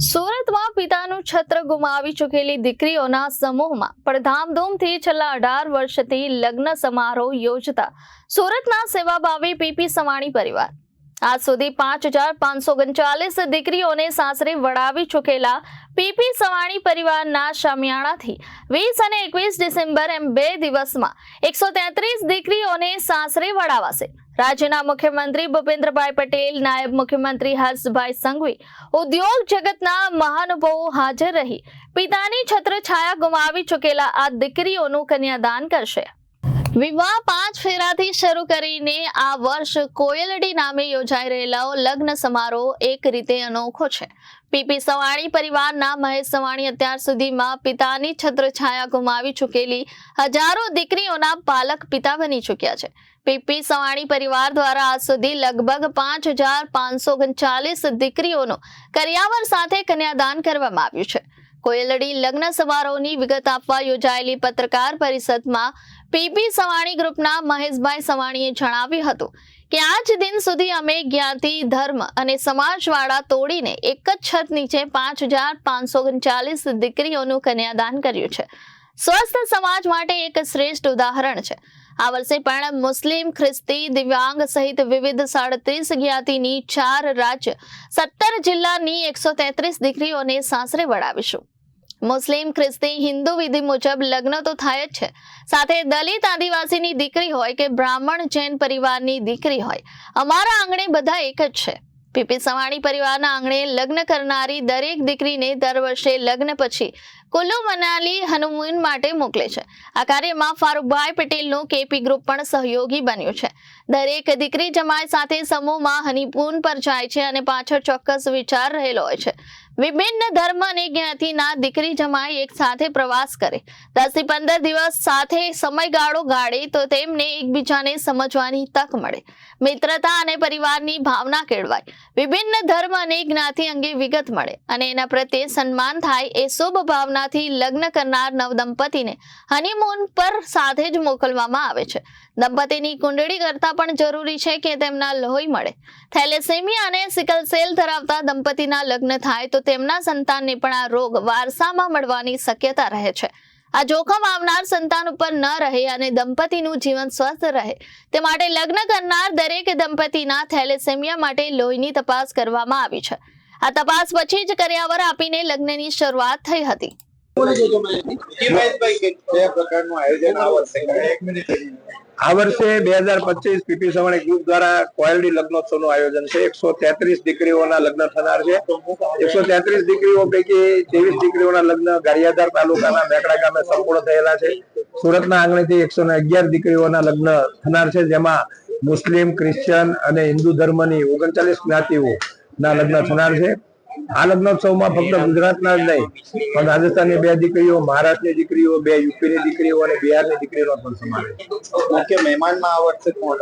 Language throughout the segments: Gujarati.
સુરતમાં પિતાનું છત્ર ગુમાવી ચૂકેલી દીકરીઓના સમૂહમાં પણ ધામધૂમથી છેલ્લા 18 વર્ષથી લગ્ન સમારોહ યોજતા સુરતના સેવાભાવી પીપી સવાણી પરિવાર આજ સુધી 5539 દીકરીઓને સાસરે વળાવી ચૂકેલા પીપી સવાણી પરિવારના શામિયાણાથી 20 અને 21 ડિસેમ્બર એમ 2 દિવસમાં 133 દીકરીઓને સાસરે વળાવાશે। રાજ્યના મુખ્યમંત્રી ભૂપેન્દ્રભાઈ પટેલ, નાયબ મુખ્યમંત્રી હર્ષભાઈ સંઘવી, ઉદ્યોગ જગતના મહાનુભાવો હાજર રહી પિતાની છત્રછાયા ગુમાવી ચૂકેલા આ દીકરીઓનું કન્યાદાન કરશે। વિવાહ 5 ફેરાથી શરૂ કરીને આ વર્ષ કોયલડી નામે યોજાઈ રહેલો લગ્ન સમારોહ એક રીતે અનોખો છે। પીપી સવાણી પરિવારના મહેશ સવાણી અત્યાર સુધીમાં પિતાની છત્રછાયા ગુમાવી ચૂકેલી હજારો દીકરીઓના પાલક પિતા બની ચૂક્યા છે। પીપી સવાણી પરિવાર દ્વારા આજ સુધી લગભગ 5539 દીકરીઓનું કરિયાવર સાથે કન્યાદાન કરવામાં આવ્યું છે। કોયલડી લગ્ન સમારોહની વિગત આપવા યોજાયેલી પત્રકાર પરિષદમાં પીપી સવાણી ગ્રુપના મહેશભાઈ સવાણીએ જણાવ્યું હતું કે આજ દિન સુધી અમે જ્ઞાતિ, ધર્મ અને સમાજવાળા તોડીને એક જ છત નીચે 5539 દીકરીઓનું કન્યાદાન કર્યું છે। સ્વસ્થ સમાજ માટે એક શ્રેષ્ઠ ઉદાહરણ છે। આ વર્ષે પણ મુસ્લિમ, ખ્રિસ્તી, દિવ્યાંગ સહિત વિવિધ 37 જ્ઞાતિની 4 રાજ્ય 17 જિલ્લાની 133 દીકરીઓને સાસરે વળાવીશું। મુસ્લિમ, ખ્રિસ્તી, હિન્દુ વિધિ મુજબ લગ્ન તો થાય જ છે, સાથે દલિત, આદિવાસીની દીકરી હોય કે બ્રાહ્મણ, જૈન પરિવારની દીકરી હોય, અમારા આંગણે બધા એક જ છે। પીપી સવાણી પરિવારના આંગણે લગ્ન કરનારી દરેક દીકરીને દર વર્ષે લગ્ન પછી કુલ્લુ મનાલી હનીમૂન માટે મોકલે છે। આ કાર્યમાં ફારૂકભાઈ પટેલનું કેપી ગ્રુપ પણ સહયોગી બન્યું છે। દરેક દીકરી જમાઈ સાથે સમૂહમાં હનીમૂન પર જાય છે અને પાછળ ચોક્કસ વિચાર રહેલો હોય છે। વિભિન્ન ધર્મ અને જ્ઞાતિના દીકરી જમાઈ એક સાથે પ્રવાસ કરે, 10 થી 15 દિવસ સાથે સમયગાળો ગાળે તો તેમને એકબીજાને સમજવાની તક મળે, મિત્રતા અને પરિવારની ભાવના કેળવાય, વિભિન્ન ધર્મ અને જ્ઞાતિ અંગે વિગત મળે અને એના પ્રત્યે સન્માન થાય। એ શુભ ભાવનાથી લગ્ન કરનાર નવદંપતીને હનીમૂન પર સાથે જ મોકલવામાં આવે છે। દંપતીની કુંડળી કરતા પણ જરૂરી છે કે તેમના લોહી મળે। થેલેસેમિયા અને સિકલ સેલ ધરાવતા દંપતીના લગ્ન થાય તો તેમના સંતાનને પણ આ રોગ વારસામાં મળવાની શક્યતા રહે છે। આ જોખમ આવનાર સંતાન ઉપર ન રહે અને દંપતીનું જીવન સ્વસ્થ રહે તે માટે લગ્ન કરનાર દરેક દંપતીના થેલેસેમિયા માટે લોહીની તપાસ કરવામાં આવી છે। આ તપાસ પછી જ કરિયાવર આપીને લગ્નની શરૂઆત થઈ હતી। આ વર્ષે 2025 પીપી સવાણી ગ્રુપ દ્વારા કોયલડી લગ્નોત્સવનું આયોજન છે। 133 દીકરીઓના લગ્ન થનાર છે। 133 દીકરીઓ પૈકી 23 દીકરીઓના લગ્ન ગારિયાધાર તાલુકાના મેકડા ગામે સંપૂર્ણ થયેલા છે। સુરતના આંગણેથી 111 દીકરીઓના લગ્ન થનાર છે, જેમાં મુસ્લિમ, ક્રિશ્ચિયન અને હિન્દુ ધર્મની 39 જ્ઞાતિઓના લગ્ન થનાર છે। આ લગ્નોત્સવમાં ફક્ત ગુજરાતના જ નહીં પણ રાજસ્થાનની 2 દીકરીઓ, મહારાષ્ટ્રની દીકરીઓ, 2 યુપીની દીકરીઓ અને બિહારની દીકરીઓનો પણ સમાવેશ છે। મુખ્ય મહેમાનમાં આ વર્ષે કોણ?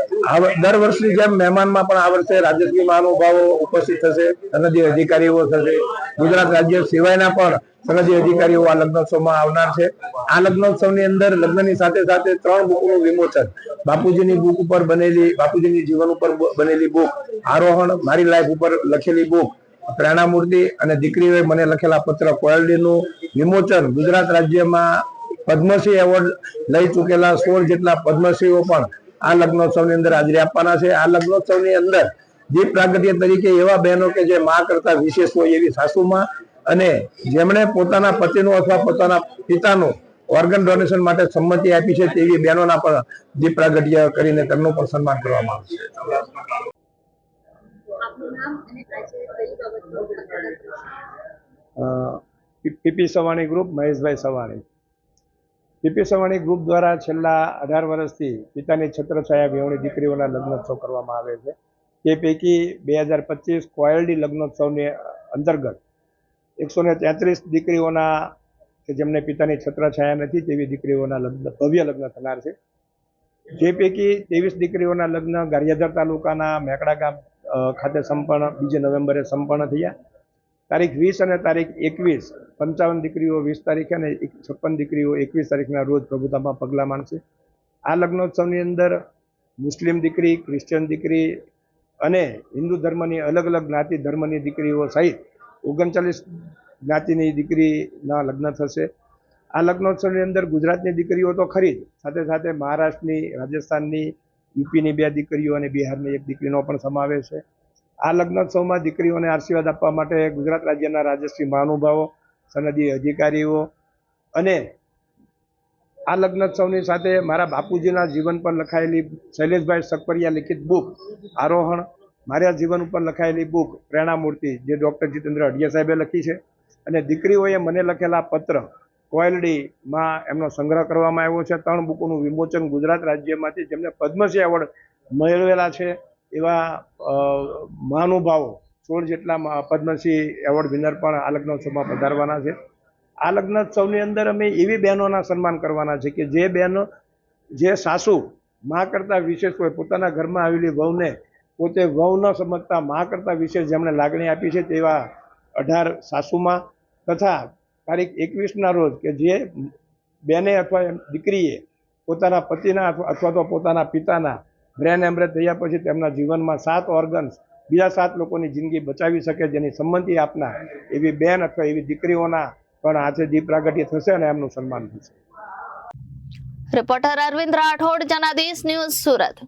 દર વર્ષની જેમ મહેમાનમાં પણ આ વર્ષે રાજકીય મહાનુભાવો ઉપસ્થિત થશે, સનદી અધિકારીઓ થશે, ગુજરાત રાજ્ય સિવાયના પણ સનદી અધિકારીઓ આ લગ્નોત્સવમાં આવનાર છે। આ લગ્નોત્સવની અંદર લગ્નની સાથે સાથે 3 બુકનું વિમોચન, બાપુજીની બુક ઉપર બનેલી, બાપુજીની જીવન ઉપર બનેલી બુક, આરોહણ, મારી લાઈફ ઉપર લખેલી બુક, પ્રેરણામૂર્તિ અને દીકરીઓએ મને લખેલા પત્ર, કોયલડીનું વિમોચન, ગુજરાત રાજ્યમાં પદ્મશ્રી એવોર્ડ લઈ ચૂકેલા 16 જેટલા પદ્મશ્રીઓ પણ આ લગ્નોત્સવની અંદર હાજરી આપવાના છે। આ લગ્નોત્સવની અંદર દીપ પ્રાગટ્ય તરીકે એવા બહેનો કે જે માં કરતા વિશેષ હોય એવી સાસુમાં અને જેમણે પોતાના પતિનું અથવા પોતાના પિતાનું ઓર્ગન ડોનેશન માટે સંમતિ આપી છે તેવી બહેનોના પણ દીપ પ્રાગટ્ય કરીને તેમનું પણ સન્માન કરવામાં આવશે। પીપી સવાણી ગ્રુપ, મહેશભાઈ સવાણી। પીપી સવાણી ગ્રુપ દ્વારા છેલ્લા 18 વર્ષથી પિતાની છત્રછાયા વિહોણી દીકરીઓના લગ્નોત્સવ કરવામાં આવે છે। તે પૈકી 2025 કોયલડી લગ્નોત્સવની અંતર્ગત 133 દીકરીઓના કે જેમને પિતાની છત્રછાયા નથી તેવી દીકરીઓના લગ્ન, ભવ્ય લગ્ન થનાર છે। જે પૈકી 23 દીકરીઓના લગ્ન ગારિયાધાર તાલુકાના મેકડા ગામ ખાતે સંપન્ન 2 નવેમ્બરે સંપન્ન થયા। તારીખ 20 અને તારીખ 21 55 દીકરીઓ 20 તારીખે અને 56 દીકરીઓ 21 તારીખના રોજ પ્રભુતામાં પગલાં માંડશે। આ લગ્નોત્સવની અંદર મુસ્લિમ દીકરી, ક્રિશ્ચિયન દીકરી અને હિન્દુ ધર્મની અલગ અલગ જ્ઞાતિ ધર્મની દીકરીઓ સહિત 39 જ્ઞાતિની દીકરીના લગ્ન થશે. આ લગ્નોત્સવની અંદર ગુજરાતની દીકરીઓ તો ખરી જ, સાથે સાથે મહારાષ્ટ્રની, રાજસ્થાનની, યુપીની 2 દીકરીઓ અને બિહારની 1 દીકરીનો પણ સમાવેશ છે. આ લગ્નોત્સવમાં દીકરીઓને આશીર્વાદ આપવા માટે ગુજરાત રાજ્યના રાજ્યશ્રી મહાનુભાવો, સનદી અધિકારીઓ અને આ લગ્નોત્સવની સાથે મારા બાપુજીના જીવન પર લખાયેલી શૈલેષભાઈ સકપરિયા લિખિત બુક આરોહણ, મારા જીવન ઉપર લખાયેલી બુક પ્રેરણામૂર્તિ જે ડૉક્ટર જીતેન્દ્ર અઢિયા સાહેબે લખી છે, અને દીકરીઓએ મને લખેલા પત્ર કોયલડીમાં એમનો સંગ્રહ કરવામાં આવ્યો છે. 3 બુકોનું વિમોચન ગુજરાત રાજ્યમાંથી જેમને પદ્મશ્રી એવોર્ડ મેળવેલા છે એવા મહાનુભાવો 16 જેટલા પદ્મશ્રી એવોર્ડ વિનર પણ આ લગ્નોત્સવમાં પધારવાના છે. આ લગ્નોત્સવની અંદર અમે એવી બહેનોના સન્માન કરવાના છે કે જે બહેનો, જે સાસુ મા કરતાં વિશેષ હોય, પોતાના ઘરમાં આવેલી વહુને પોતે વહુ ન સમજતા મા કરતાં વિશેષ જેમણે લાગણી આપી છે તેવા 18 સાસુમાં, તથા તારીખ 21ના રોજ કે જે બેને અથવા દીકરીએ પોતાના પતિના અથવા તો પોતાના પિતાના બ્રેન હેમરેજ થયા પછી તેમના જીવનમાં 7 ઓર્ગન્સ બીજા 7 લોકોની જિંદગી બચાવી શકે જેની સંમતિ આપનાર એવી બેન અથવા એવી દીકરીઓના પણ આજે દીપ પ્રાગટ્ય થશે અને એમનું સન્માન થશે. Reporter Arvind Rathod, Janadesh news, Surat.